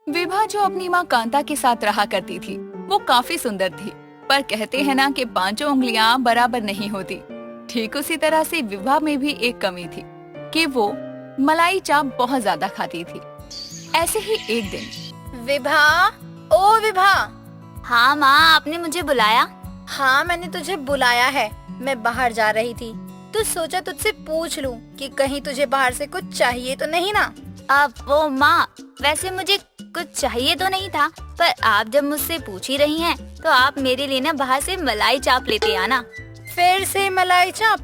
विभा जो अपनी माँ कांता के साथ रहा करती थी, वो काफी सुंदर थी, पर कहते हैं ना कि पांचों उंगलियां बराबर नहीं होती। ठीक उसी तरह से विभा में भी एक कमी थी कि वो मलाई चाप बहुत ज्यादा खाती थी। ऐसे ही एक दिन विभा, ओ विभा। हाँ माँ, आपने मुझे बुलाया? हाँ, मैंने तुझे बुलाया है। मैं बाहर जा रही थी तो सोचा तुझसे पूछ लूं कि कहीं तुझे बाहर से कुछ चाहिए तो नहीं ना। अब वो माँ, वैसे मुझे कुछ चाहिए तो नहीं था, पर आप जब मुझसे पूछ ही रही हैं, तो आप मेरे लिए ना बाहर से मलाई चाप लेते आना। फिर से मलाई चाप?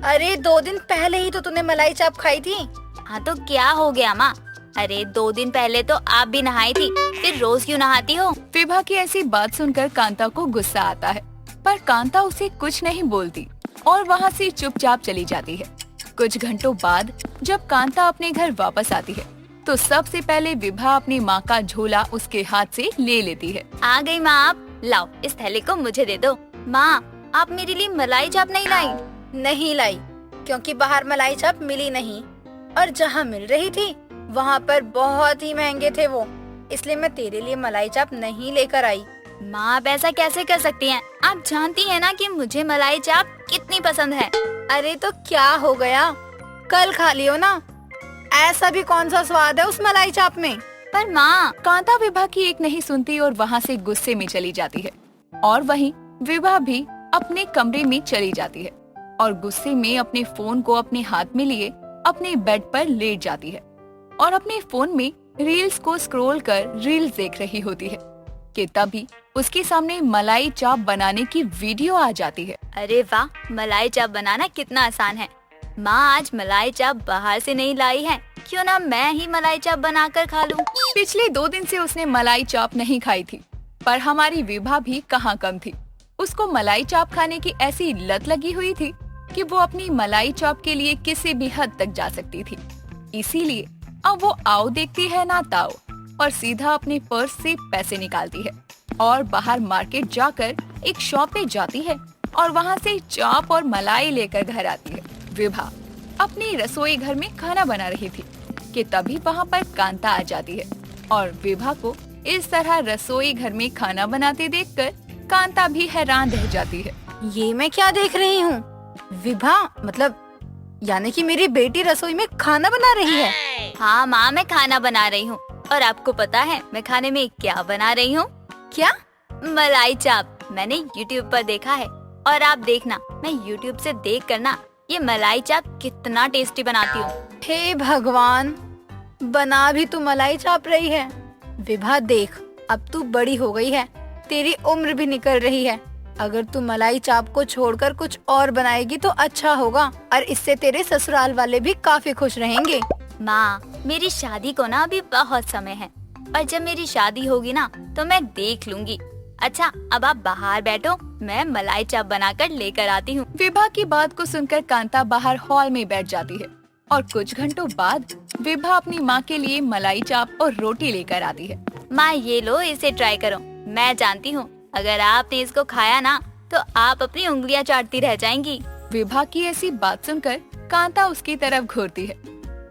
अरे 2 दिन पहले ही तो तूने मलाई चाप खाई थी। हाँ तो क्या हो गया माँ? अरे 2 दिन पहले तो आप भी नहाई थी, फिर रोज क्यों नहाती हो? विभा की ऐसी बात सुनकर कांता को गुस्सा आता है, पर कांता उसे कुछ नहीं बोलती और वहाँ से चुपचाप चली जाती है। कुछ घंटों बाद जब कांता अपने घर वापस आती है, तो सबसे पहले विभा अपनी माँ का झोला उसके हाथ से ले लेती है। आ गई माँ आप, लाओ इस थैले को मुझे दे दो। माँ, आप मेरे लिए मलाई चाप नहीं लाई? नहीं लाई, क्योंकि बाहर मलाई चाप मिली नहीं, और जहाँ मिल रही थी वहाँ पर बहुत ही महंगे थे वो, इसलिए मैं तेरे लिए मलाई चाप नहीं लेकर आई। माँ, आप ऐसा कैसे कर सकती हैं? आप जानती हैं ना कि मुझे मलाई चाप कितनी पसंद है। अरे तो क्या हो गया, कल खा लियो ना। ऐसा भी कौन सा स्वाद है उस मलाई चाप में? पर माँ, कांता विभा की एक नहीं सुनती और वहाँ से गुस्से में चली जाती है। और वहीं विभा भी अपने कमरे में चली जाती है और गुस्से में अपने फोन को अपने हाथ में लिए अपने बेड पर लेट जाती है और अपने फोन में रील्स को स्क्रॉल कर रील्स देख रही होती है कि तभी उसके सामने मलाई चाप बनाने की वीडियो आ जाती है। अरे वाह, मलाई चाप बनाना कितना आसान है। माँ, आज मलाई चाप बाहर से नहीं लाई है, क्यों ना मैं ही मलाई चाप बनाकर खा लूं? पिछले 2 दिन से उसने मलाई चाप नहीं खाई थी, पर हमारी विभा भी कहाँ कम थी। उसको मलाई चाप खाने की ऐसी लत लगी हुई थी कि वो अपनी मलाई चाप के लिए किसी भी हद तक जा सकती थी। इसीलिए अब वो आओ देखती है ना ताओ और सीधा अपने पर्स से पैसे निकालती है और बाहर मार्केट जाकर एक शॉप पे जाती है और वहाँ से चाप और मलाई लेकर घर आती है। विभा अपनी रसोई घर में खाना बना रही थी कि तभी वहाँ पर कांता आ जाती है और विभा को इस तरह रसोई घर में खाना बनाते देखकर कांता भी हैरान रह जाती है। ये मैं क्या देख रही हूँ? विभा, मतलब यानी कि मेरी बेटी रसोई में खाना बना रही है। हाँ माँ, मैं खाना बना रही हूँ, और आपको पता है मैं खाने में क्या बना रही हूँ? क्या? मलाई चाप। मैंने YouTube पर देखा है, और आप देखना मैं YouTube से देख कर ना ये मलाई चाप कितना टेस्टी बनाती हूँ। हे भगवान, बना भी तू मलाई चाप रही है। विभा देख, अब तू बड़ी हो गई है, तेरी उम्र भी निकल रही है। अगर तू मलाई चाप को छोड़कर कुछ और बनाएगी तो अच्छा होगा, और इससे तेरे ससुराल वाले भी काफी खुश रहेंगे। माँ, मेरी शादी को ना अभी बहुत समय है, और जब मेरी शादी होगी ना तो मैं देख लूंगी। अच्छा, अब आप बाहर बैठो, मैं मलाई चाप बनाकर लेकर आती हूँ। विभा की बात को सुनकर कांता बाहर हॉल में बैठ जाती है और कुछ घंटों बाद विभा अपनी माँ के लिए मलाई चाप और रोटी लेकर आती है। माँ, ये लो, इसे ट्राई करो। मैं जानती हूँ अगर आपने इसको खाया ना तो आप अपनी उंगलियाँ चाटती रह जाएंगी। विभा की ऐसी बात सुनकर कांता उसकी तरफ घूरती है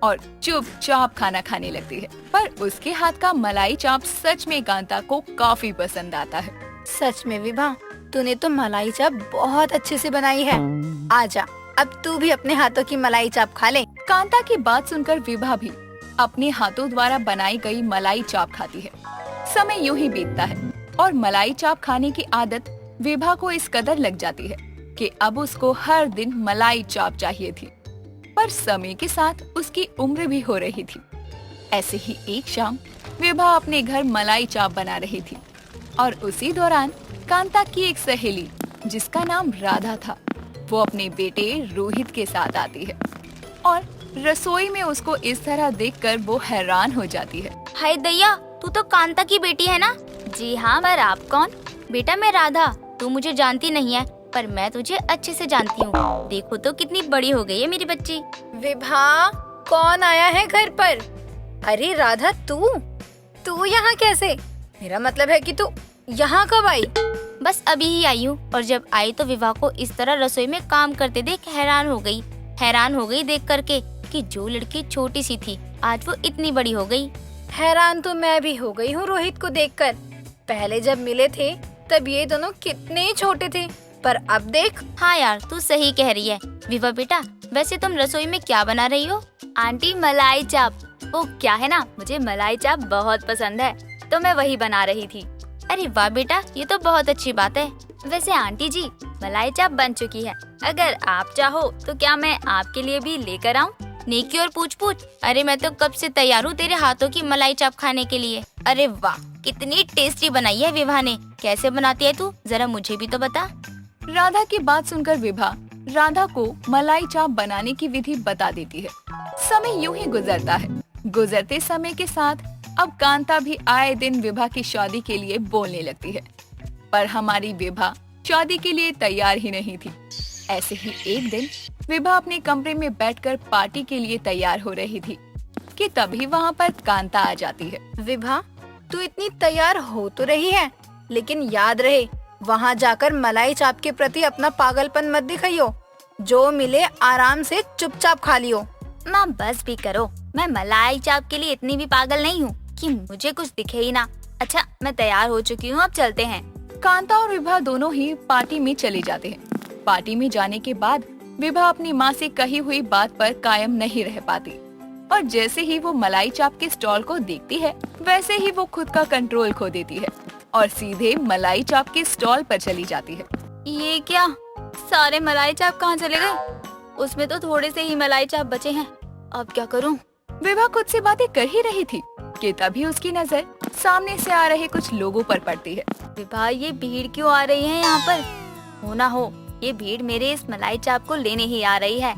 और चुपचाप खाना खाने लगती है, पर उसके हाथ का मलाई चाप सच में कांता को काफी पसंद आता है। सच में विभा, तूने तो मलाई चाप बहुत अच्छे से बनाई है। आजा, अब तू भी अपने हाथों की मलाई चाप खा ले। कांता की बात सुनकर विभा भी अपने हाथों द्वारा बनाई गई मलाई चाप खाती है। समय यूं ही बीतता है और मलाई चाप खाने की आदत विभा को इस कदर लग जाती है कि अब उसको हर दिन मलाई चाप चाहिए थी। पर समय के साथ उसकी उम्र भी हो रही थी। ऐसे ही एक शाम विभा अपने घर मलाई चाप बना रही थी और उसी दौरान कांता की एक सहेली जिसका नाम राधा था, वो अपने बेटे रोहित के साथ आती है और रसोई में उसको इस तरह देखकर वो हैरान हो जाती है। हाय दैया, तू तो कांता की बेटी है ना? जी हाँ, पर आप कौन? बेटा, मैं राधा। तू मुझे जानती नहीं है, पर मैं तुझे अच्छे से जानती हूँ। देखो तो कितनी बड़ी हो गई है मेरी बच्ची। विभा, कौन आया है घर पर? अरे राधा, तू यहाँ कैसे? मेरा मतलब है कि तू यहाँ कब आई? बस अभी ही आई हूँ, और जब आई तो विवाह को इस तरह रसोई में काम करते देख हैरान हो गई देख करके कि जो लड़की छोटी सी थी आज वो इतनी बड़ी हो गई। हैरान तो मैं भी हो गई हूँ रोहित को देखकर। पहले जब मिले थे तब ये दोनों कितने छोटे थे, पर अब देख। हाँ यार, तू सही कह रही है। विभा बेटा, वैसे तुम रसोई में क्या बना रही हो? आंटी, मलाई चाप। वो क्या है ना, मुझे मलाई चाप बहुत पसंद है, तो मैं वही बना रही थी। अरे वाह बेटा, ये तो बहुत अच्छी बात है। वैसे आंटी जी, मलाई चाप बन चुकी है। अगर आप चाहो तो क्या मैं आपके लिए भी लेकर आऊँ? नेकी और पूछ पूछ। अरे मैं तो कब से तैयार हूँ तेरे हाथों की मलाई चाप खाने के लिए। अरे वाह, कितनी टेस्टी बनाई है विभा ने। कैसे बनाती है तू, जरा मुझे भी तो बता। राधा की बात सुनकर विभा राधा को मलाई चाप बनाने की विधि बता देती है। समय यूं ही गुजरता है। गुजरते समय के साथ अब कांता भी आए दिन विभा की शादी के लिए बोलने लगती है, पर हमारी विभा शादी के लिए तैयार ही नहीं थी। ऐसे ही एक दिन विभा अपने कमरे में बैठकर पार्टी के लिए तैयार हो रही थी कि तभी वहाँ पर कांता आ जाती है। विभा, तू इतनी तैयार हो तो रही है, लेकिन याद रहे वहाँ जाकर मलाई चाप के प्रति अपना पागलपन मत दिखाइयो। जो मिले आराम से चुपचाप खा लियो। माँ बस भी करो, मैं मलाई चाप के लिए इतनी भी पागल नहीं हूँ कि मुझे कुछ दिखे ही ना। अच्छा, मैं तैयार हो चुकी हूँ, अब चलते हैं। कांता और विभा दोनों ही पार्टी में चले जाते हैं। पार्टी में जाने के बाद विभा अपनी माँ से कही हुई बात पर कायम नहीं रह पाती और जैसे ही वो मलाई चाप के स्टॉल को देखती है, वैसे ही वो खुद का कंट्रोल खो देती है और सीधे मलाई चाप के स्टॉल पर चली जाती है। ये क्या, सारे मलाई चाप कहाँ चले गए? उसमें तो थोड़े से ही मलाई चाप बचे हैं, अब क्या करूँ? विभा खुद से बातें कर ही रही थी कि तभी उसकी नजर सामने से आ रहे कुछ लोगों पर पड़ती है। विभा, ये भीड़ क्यों आ रही है यहाँ पर? हो ना हो ये भीड़ मेरे इस मलाई चाप को लेने ही आ रही है।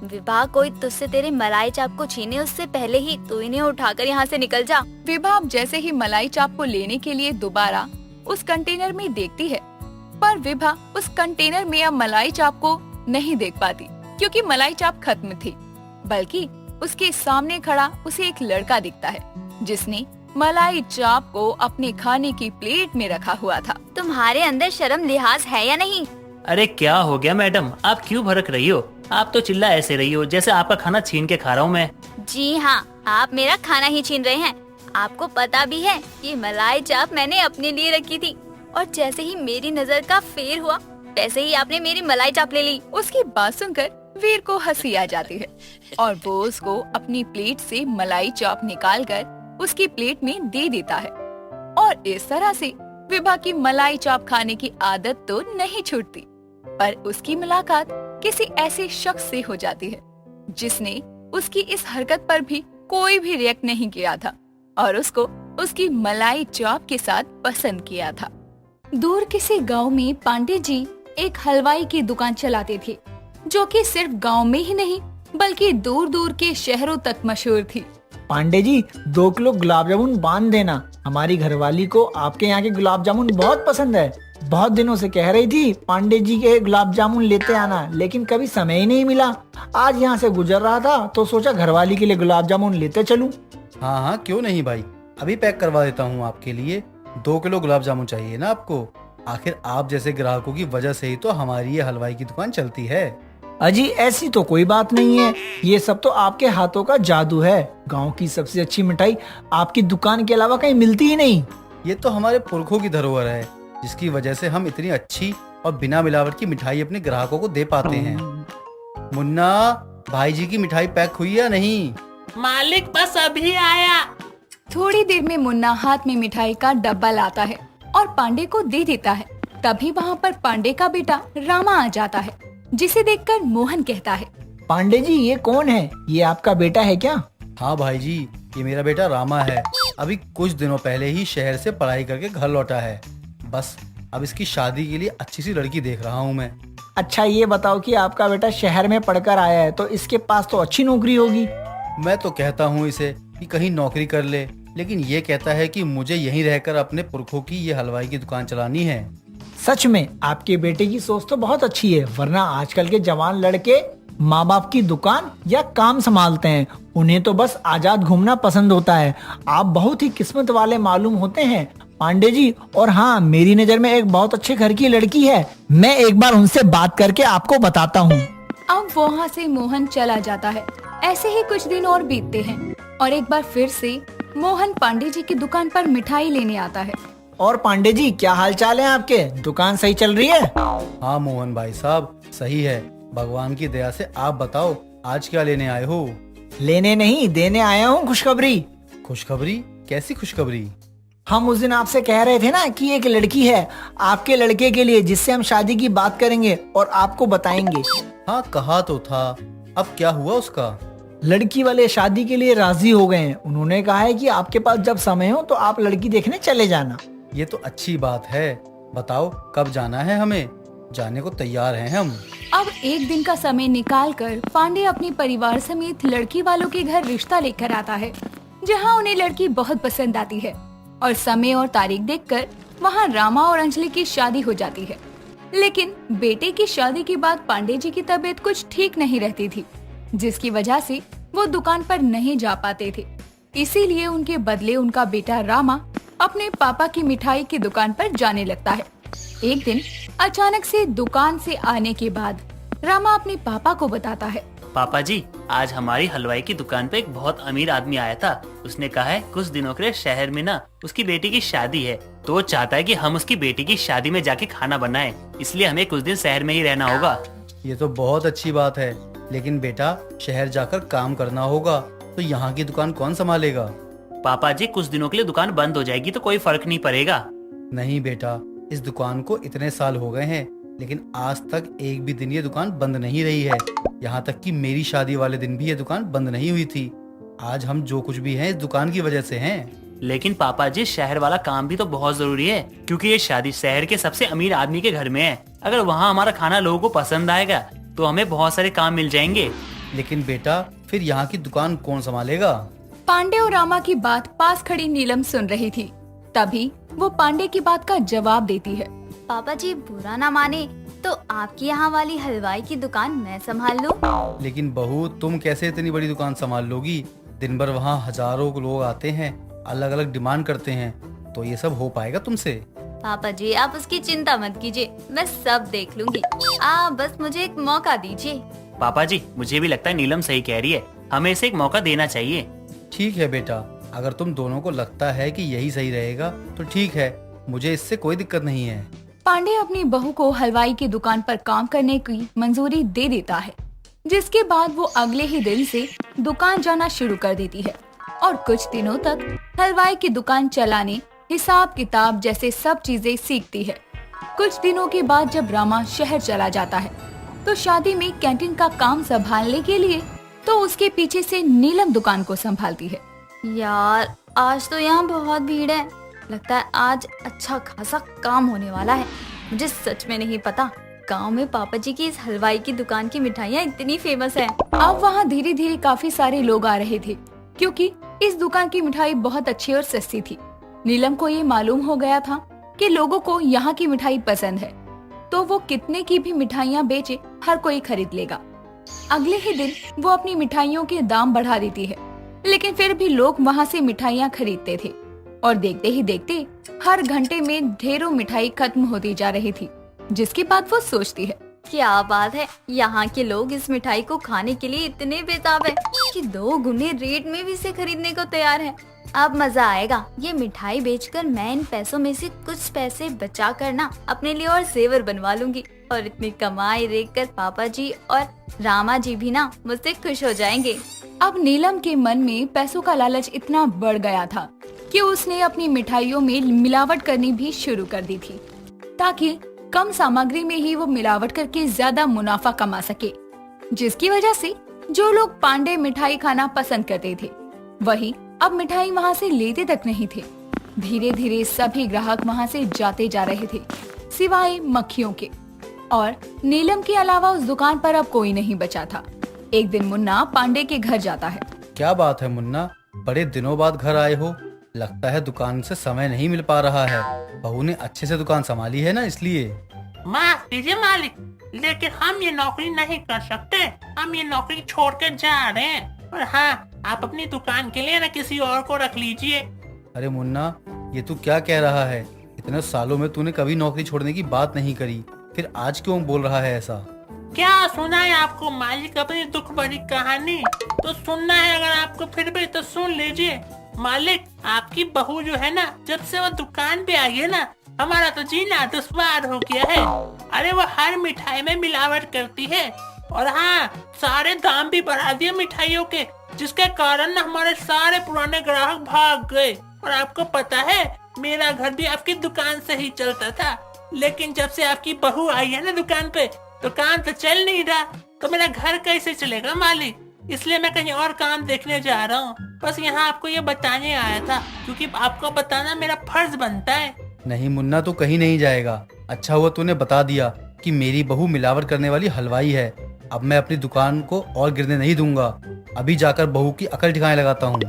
विभा, कोई तुझसे तेरे मलाई चाप को छीने उससे पहले ही तू इन्हें उठाकर यहाँ से निकल जा। विभा अब जैसे ही मलाई चाप को लेने के लिए दोबारा उस कंटेनर में देखती है, पर विभा उस कंटेनर में अब मलाई चाप को नहीं देख पाती क्योंकि मलाई चाप खत्म थी। बल्कि उसके सामने खड़ा उसे एक लड़का दिखता है जिसने मलाई चाप को अपने खाने की प्लेट में रखा हुआ था। तुम्हारे अंदर शर्म लिहाज है या नहीं? अरे क्या हो गया मैडम, आप क्यों भड़क रही हो? आप तो चिल्ला ऐसे रही हो जैसे आपका खाना छीन के खा रहा हूँ मैं। जी हाँ, आप मेरा खाना ही छीन रहे हैं। आपको पता भी है ये मलाई चाप मैंने अपने लिए रखी थी और जैसे ही मेरी नजर का फेर हुआ वैसे ही आपने मेरी मलाई चाप ले ली। उसकी बात सुनकर वीर को हंसी आ जाती है और वो उसको अपनी प्लेट से मलाई चाप निकालकर उसकी प्लेट में दे देता है और इस तरह से विभा की मलाई चाप खाने की आदत तो नहीं छूटती, पर उसकी मुलाकात किसी ऐसे शख्स से हो जाती है जिसने उसकी इस हरकत पर भी कोई भी रिएक्ट नहीं किया था और उसको उसकी मलाई चाप के साथ पसंद किया था। दूर किसी गांव में पांडे जी एक हलवाई की दुकान चलाते थे, जो कि सिर्फ गांव में ही नहीं बल्कि दूर दूर के शहरों तक मशहूर थी। पांडे जी, 2 किलो गुलाब जामुन बांध देना। हमारी घरवाली को आपके यहाँ के गुलाब जामुन बहुत पसंद है। बहुत दिनों से कह रही थी पांडे जी के गुलाब जामुन लेते आना, लेकिन कभी समय ही नहीं मिला। आज यहाँ से गुजर रहा था तो सोचा घरवाली के लिए गुलाब जामुन लेते चलूं। हाँ हाँ, क्यों नहीं भाई, अभी पैक करवा देता हूँ आपके लिए। 2 किलो गुलाब जामुन चाहिए ना आपको? आखिर आप जैसे ग्राहकों की वजह से ही तो हमारी ये हलवाई की दुकान चलती है। अजी, ऐसी तो कोई बात नहीं है, ये सब तो आपके हाथों का जादू है। गांव की सबसे अच्छी मिठाई आपकी दुकान के अलावा कहीं मिलती ही नहीं। ये तो हमारे पुरखों की धरोहर है, जिसकी वजह से हम इतनी अच्छी और बिना मिलावट की मिठाई अपने ग्राहकों को दे पाते हैं। मुन्ना, भाई जी की मिठाई पैक हुई या नहीं? मालिक बस अभी आया। थोड़ी देर में मुन्ना हाथ में मिठाई का डब्बा लाता है और पांडे को दे देता है। तभी वहाँ पर पांडे का बेटा रामा आ जाता है, जिसे देखकर मोहन कहता है, पांडे जी, ये कौन है? ये आपका बेटा है क्या? हाँ भाई जी, ये मेरा बेटा रामा है। अभी कुछ दिनों पहले ही शहर से पढ़ाई करके घर लौटा है। बस अब इसकी शादी के लिए अच्छी सी लड़की देख रहा हूँ मैं। अच्छा, ये बताओ कि आपका बेटा शहर में पढ़कर आया है तो इसके पास तो अच्छी नौकरी होगी। मैं तो कहता हूँ इसे कि कहीं नौकरी कर ले, लेकिन ये कहता है कि मुझे यहीं रहकर अपने पुरखों की ये हलवाई की दुकान चलानी है। सच में आपके बेटे की सोच तो बहुत अच्छी है, वरना आजकल के जवान लड़के माँ बाप की दुकान या काम संभालते हैं। उन्हें तो बस आजाद घूमना पसंद होता है। आप बहुत ही किस्मत वाले मालूम होते हैं पांडे जी। और हाँ, मेरी नजर में एक बहुत अच्छे घर की लड़की है, मैं एक बार उनसे बात करके आपको बताता हूँ। अब वहाँ से मोहन चला जाता है। ऐसे ही कुछ दिन और बीतते हैं और एक बार फिर से मोहन पांडे जी की दुकान पर मिठाई लेने आता है। और पांडे जी, क्या हाल चाल है आपके? दुकान सही चल रही है? हाँ मोहन भाई साहब, सही है। भगवान की दया से। आप बताओ आज क्या लेने आए हो? लेने नहीं, देने आया हूँ खुशखबरी। खुशखबरी? कैसी खुशखबरी? हम उस दिन आपसे कह रहे थे ना कि एक लड़की है आपके लड़के के लिए जिससे हम शादी की बात करेंगे और आपको बताएंगे। हाँ कहा तो था, अब क्या हुआ उसका? लड़की वाले शादी के लिए राजी हो गए हैं। उन्होंने कहा है कि आपके पास जब समय हो तो आप लड़की देखने चले जाना। ये तो अच्छी बात है। बताओ कब जाना है हमें? जाने को तैयार हैं हम। अब एक दिन का समय निकालकर पांडे अपने परिवार समेत लड़की वालों के घर रिश्ता लेकर आता है, जहां उन्हें लड़की बहुत पसंद आती है और समय और तारीख देखकर वहां रामा और अंजलि की शादी हो जाती है। लेकिन बेटे की शादी के बाद पांडे जी की तबीयत कुछ ठीक नहीं रहती थी, जिसकी वजह से वो दुकान पर नहीं जा पाते थे। इसीलिए उनके बदले उनका बेटा रामा अपने पापा की मिठाई की दुकान पर जाने लगता है। एक दिन अचानक से दुकान से आने के बाद रामा अपने पापा को बताता है, पापा जी, आज हमारी हलवाई की दुकान पे एक बहुत अमीर आदमी आया था। उसने कहा है कुछ दिनों के लिए शहर में ना उसकी बेटी की शादी है, तो वो चाहता है कि हम उसकी बेटी की शादी में जाके खाना बनाएं। इसलिए हमें कुछ दिन शहर में ही रहना होगा। ये तो बहुत अच्छी बात है, लेकिन बेटा शहर जाकर काम करना होगा, तो यहाँ की दुकान कौन संभालेगा? पापा जी, कुछ दिनों के लिए दुकान बंद हो जाएगी तो कोई फर्क नहीं पड़ेगा। नहीं बेटा, इस दुकान को इतने साल हो गए हैं, लेकिन आज तक एक भी दिन ये दुकान बंद नहीं रही है। यहाँ तक कि मेरी शादी वाले दिन भी ये दुकान बंद नहीं हुई थी। आज हम जो कुछ भी हैं इस दुकान की वजह से हैं। लेकिन पापा जी, शहर वाला काम भी तो बहुत जरूरी है, क्योंकि ये शादी शहर के सबसे अमीर आदमी के घर में है। अगर वहाँ हमारा खाना लोगों को पसंद आएगा तो हमें बहुत सारे काम मिल जाएंगे। लेकिन बेटा फिर यहाँ की दुकान कौन संभालेगा? पांडे और रामा की बात पास खड़ी नीलम सुन रही थी। तभी वो पांडे की बात का जवाब देती है, पापा जी बुरा ना माने तो आपकी यहाँ वाली हलवाई की दुकान मैं संभाल लूं। लेकिन बहू, तुम कैसे इतनी बड़ी दुकान संभाल लोगी? दिन भर वहाँ हजारों लोग आते हैं, अलग अलग डिमांड करते हैं, तो ये सब हो पाएगा तुमसे? पापा जी आप उसकी चिंता मत कीजिए, मैं सब देख लूंगी। आप बस मुझे एक मौका दीजिए। पापा जी, मुझे भी लगता है नीलम सही कह रही है, हमें इसे एक मौका देना चाहिए। ठीक है बेटा, अगर तुम दोनों को लगता है कि यही सही रहेगा तो ठीक है, मुझे इससे कोई दिक्कत नहीं है। पांडे अपनी बहू को हलवाई की दुकान पर काम करने की मंजूरी दे देता है, जिसके बाद वो अगले ही दिन से दुकान जाना शुरू कर देती है और कुछ दिनों तक हलवाई की दुकान चलाने, हिसाब किताब जैसे सब चीजें सीखती है। कुछ दिनों के बाद जब रामा शहर चला जाता है तो शादी में कैंटीन का काम संभालने के लिए तो उसके पीछे से नीलम दुकान को संभालती है। यार आज तो यहाँ बहुत भीड़ है, लगता है आज अच्छा खासा काम होने वाला है। मुझे सच में नहीं पता गांव में पापा जी की इस हलवाई की दुकान की मिठाइयाँ इतनी फेमस है। अब वहाँ धीरे धीरे काफी सारे लोग आ रहे थे, क्योंकि इस दुकान की मिठाई बहुत अच्छी और सस्ती थी। नीलम को ये मालूम हो गया था कि लोगों को यहाँ की मिठाई पसंद है, तो वो कितने की भी मिठाइयाँ बेचे हर कोई खरीद लेगा। अगले ही दिन वो अपनी मिठाइयों के दाम बढ़ा देती है, लेकिन फिर भी लोग वहाँ से मिठाइयाँ खरीदते थे और देखते ही देखते हर घंटे में ढेरों मिठाई खत्म होती जा रही थी। जिसके बाद वो सोचती है, क्या बात है, यहाँ के लोग इस मिठाई को खाने के लिए इतने बेताब है कि 2 गुने रेट में भी इसे खरीदने को तैयार है। अब मजा आएगा। ये मिठाई बेचकर मैं इन पैसों में से कुछ पैसे बचा कर ना अपने लिए और जेवर बनवा लूंगी, और इतनी कमाई देखकर पापा जी और रामा जी भी ना मुझसे खुश हो जाएंगे। अब नीलम के मन में पैसों का लालच इतना बढ़ गया था कि उसने अपनी मिठाइयों में मिलावट करनी भी शुरू कर दी थी, ताकि कम सामग्री में ही वो मिलावट करके ज्यादा मुनाफा कमा सके। जिसकी वजह से जो लोग पांडे मिठाई खाना पसंद करते थे, वही अब मिठाई वहाँ से लेते तक नहीं थे। धीरे धीरे सभी ग्राहक वहाँ से जाते जा रहे थे, सिवाय मक्खियों के। और नीलम के अलावा उस दुकान पर अब कोई नहीं बचा था। एक दिन मुन्ना पांडे के घर जाता है। क्या बात है मुन्ना, बड़े दिनों बाद घर आए हो? लगता है दुकान से समय नहीं मिल पा रहा है। बहू ने अच्छे से दुकान संभाली है ना, इसलिए। माफ कीजिए मालिक, लेकिन हम ये नौकरी नहीं कर सकते। हम ये नौकरी छोड़ कर जा रहे हैं। और हाँ, आप अपनी दुकान के लिए ना किसी और को रख लीजिए। अरे मुन्ना, ये तू क्या कह रहा है? इतने सालों में तूने कभी नौकरी छोड़ने की बात नहीं करी, फिर आज क्यों बोल रहा है ऐसा? क्या सुना है आपको मालिक अपनी दुख भरी कहानी? तो सुनना है अगर आपको फिर भी तो सुन लीजिए। मालिक, आपकी बहू जो है ना, जब से वो दुकान पे आई है ना, हमारा तो जीना दुश्वार हो गया है। अरे वो हर मिठाई में मिलावट करती है और हाँ, सारे दाम भी बढ़ा दिए मिठाइयों के, जिसके कारण ना हमारे सारे पुराने ग्राहक भाग गए। और आपको पता है, मेरा घर भी आपकी दुकान से ही चलता था, लेकिन जब से आपकी बहू आई है ना दुकान पे, दुकान तो चल नहीं रहा, तो मेरा घर कैसे चलेगा मालिक? इसलिए मैं कहीं और काम देखने जा रहा हूँ। बस यहाँ आपको ये बताने आया था, क्योंकि आपको बताना मेरा फर्ज बनता है। नहीं मुन्ना, तो कहीं नहीं जाएगा। अच्छा हुआ तूने बता दिया कि मेरी बहू मिलावट करने वाली हलवाई है। अब मैं अपनी दुकान को और गिरने नहीं दूंगा। अभी जाकर बहू की अकल ठिकाने लगाता हूँ।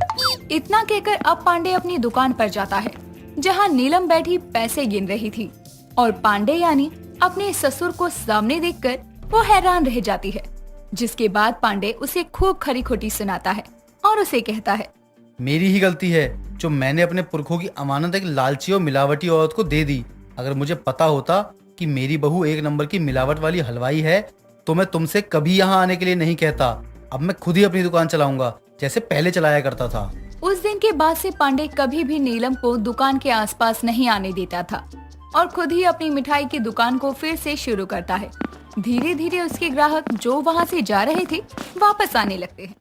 इतना कहकर अब पांडे अपनी दुकान पर जाता है, जहाँ नीलम बैठी पैसे गिन रही थी। और पांडे यानी अपने ससुर को सामने देखकर वो हैरान रह जाती है। जिसके बाद पांडे उसे खूब खरी खोटी सुनाता है और उसे कहता है, मेरी ही गलती है जो मैंने अपने पुरखों की अमानत एक लालची और मिलावटी औरत को दे दी। अगर मुझे पता होता कि मेरी बहू एक नंबर की मिलावट वाली हलवाई है, तो मैं तुमसे कभी यहाँ आने के लिए नहीं कहता। अब मैं खुद ही अपनी दुकान चलाऊंगा, जैसे पहले चलाया करता था। उस दिन के बाद से पांडे कभी भी नीलम को दुकान के आसपास नहीं आने देता था और खुद ही अपनी मिठाई की दुकान को फिर से शुरू करता है। धीरे धीरे उसके ग्राहक जो वहाँ से जा रहे थे वापस आने लगते हैं।